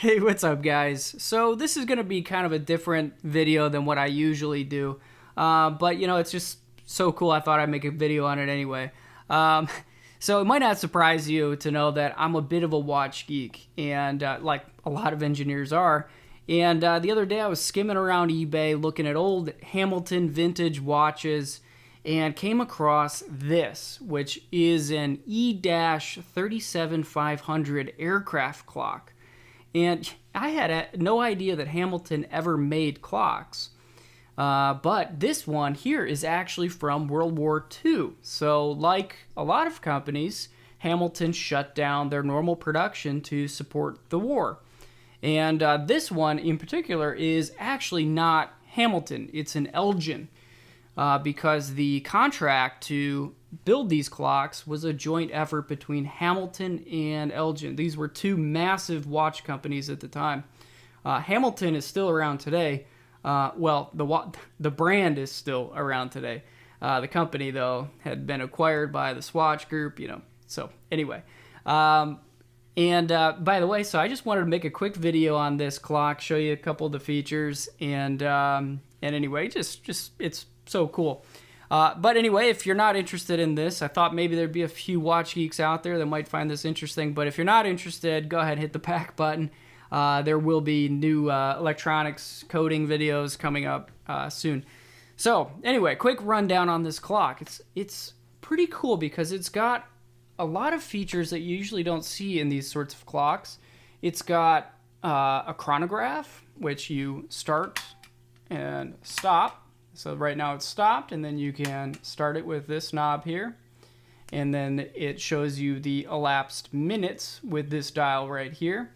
Hey, what's up, guys? So this is going to be kind of a different video than what I usually do. But, it's just so cool, I thought I'd make a video on it anyway. Um, so it might not surprise you to know that I'm a bit of a watch geek, and like a lot of engineers are. And the other day I was skimming around eBay looking at old Hamilton vintage watches and came across this, which is an E-37500 aircraft clock. And I had no idea that Hamilton ever made clocks. But this one here is actually from World War II. So like a lot of companies, Hamilton shut down their normal production to support the war. And this one in particular is actually not Hamilton. It's an Elgin. Because the contract to build these clocks was a joint effort between Hamilton and Elgin. These were two massive watch companies at the time. Hamilton is still around today. The brand is still around today. The company, though, had been acquired by the Swatch Group, So anyway, by the way, so I just wanted to make a quick video on this clock, show you a couple of the features, and anyway, just it's so cool. But anyway, if you're not interested in this, I thought maybe there'd be a few watch geeks out there that might find this interesting. But if you're not interested, go ahead and hit the back button. There will be new electronics coding videos coming up soon. So anyway, quick rundown on this clock. It's pretty cool because it's got a lot of features that you usually don't see in these sorts of clocks. It's got a chronograph, which you start and stop. So right now it's stopped, and then you can start it with this knob here. And then it shows you the elapsed minutes with this dial right here.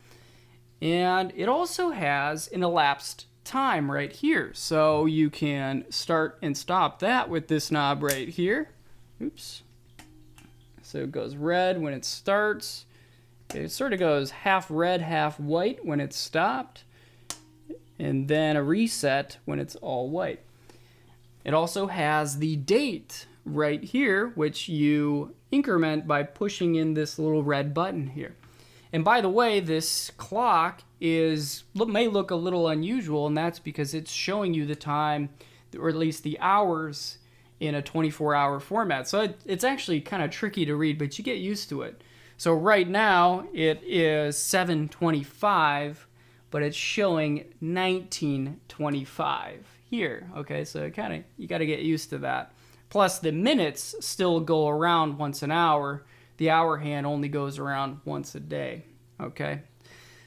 And it also has an elapsed time right here. So you can start and stop that with this knob right here. Oops. So it goes red when it starts. It sort of goes half red, half white when it's stopped. And then a reset when it's all white. It also has the date right here, which you increment by pushing in this little red button here. And by the way, this clock may look a little unusual, and that's because it's showing you the time, or at least the hours, in a 24-hour format. So it's actually kind of tricky to read, but you get used to it. So right now it is 7:25, but it's showing 19:25 here. Okay, so you got to get used to that. Plus the minutes still go around once an hour. The hour hand only goes around once a day. Okay,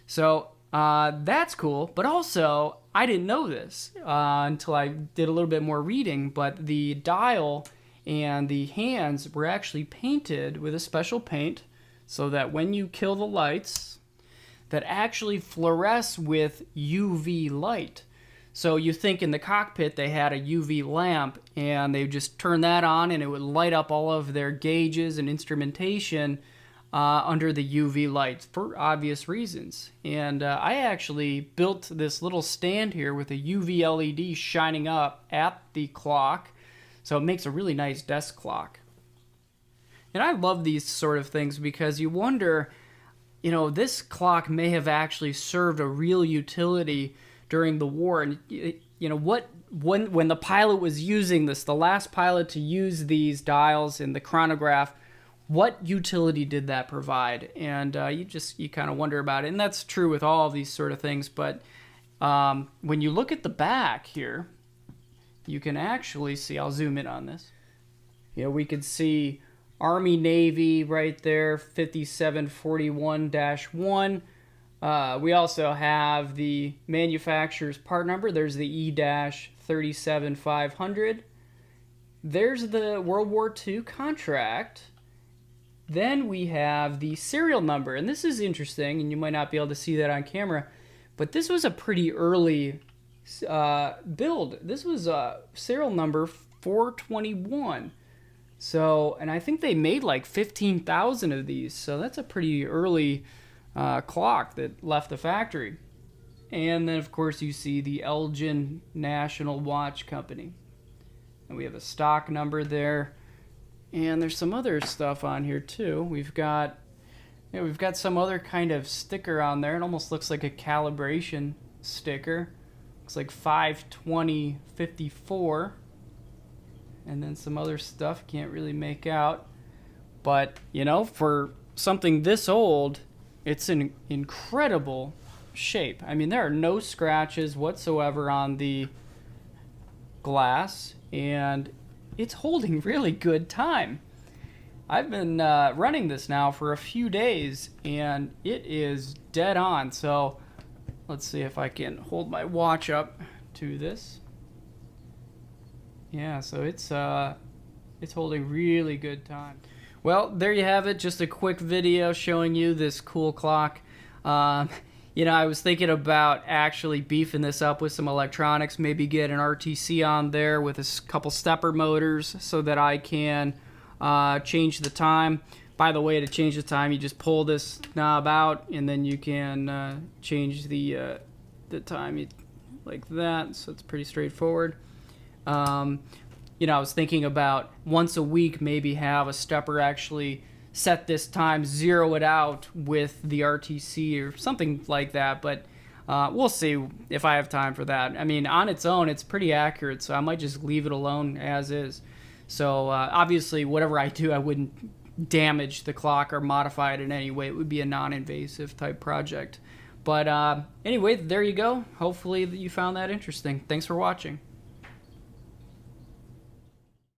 so that's cool. But also, I didn't know this until I did a little bit more reading, but the dial and the hands were actually painted with a special paint so that when you kill the lights, that actually fluoresce with UV light. So you think in the cockpit they had a UV lamp and they would just turn that on and it would light up all of their gauges and instrumentation under the UV light for obvious reasons. And I actually built this little stand here with a UV LED shining up at the clock. So it makes a really nice desk clock. And I love these sort of things because you wonder, this clock may have actually served a real utility during the war. And when the pilot was using this, the last pilot to use these dials in the chronograph, what utility did that provide? And you kind of wonder about it. And that's true with all of these sort of things. But when you look at the back here, you can actually see, I'll zoom in on this. We could see Army, Navy right there, 5741-1. We also have the manufacturer's part number. There's the E-37500. There's the World War II contract. Then we have the serial number. And this is interesting, and you might not be able to see that on camera, but this was a pretty early build. This was serial number 421. So, and I think they made like 15,000 of these. So that's a pretty early clock that left the factory. And then of course you see the Elgin National Watch Company, and we have a stock number there, and there's some other stuff on here too. We've got Yeah, we've got some other kind of sticker on there. It almost looks like a calibration sticker. Looks like 52054. And then some other stuff, can't really make out. But, you know, for something this old, it's an incredible shape. I mean, there are no scratches whatsoever on the glass, and it's holding really good time. I've been running this now for a few days, and it is dead on. So let's see if I can hold my watch up to this. Yeah, so it's holding really good time. Well, there you have it. Just a quick video showing you this cool clock. You know, I was thinking about actually beefing this up with some electronics, maybe get an RTC on there with a couple stepper motors so that I can change the time. By the way, to change the time, you just pull this knob out, and then you can change the time like that. So it's pretty straightforward. You know, I was thinking about once a week maybe have a stepper actually set this time, zero it out with the RTC or something like that, but we'll see if I have time for that. I mean, on its own, it's pretty accurate, so I might just leave it alone as is. So obviously, whatever I do, I wouldn't damage the clock or modify it in any way. It would be a non-invasive type project. But anyway, there you go. Hopefully you found that interesting. Thanks for watching.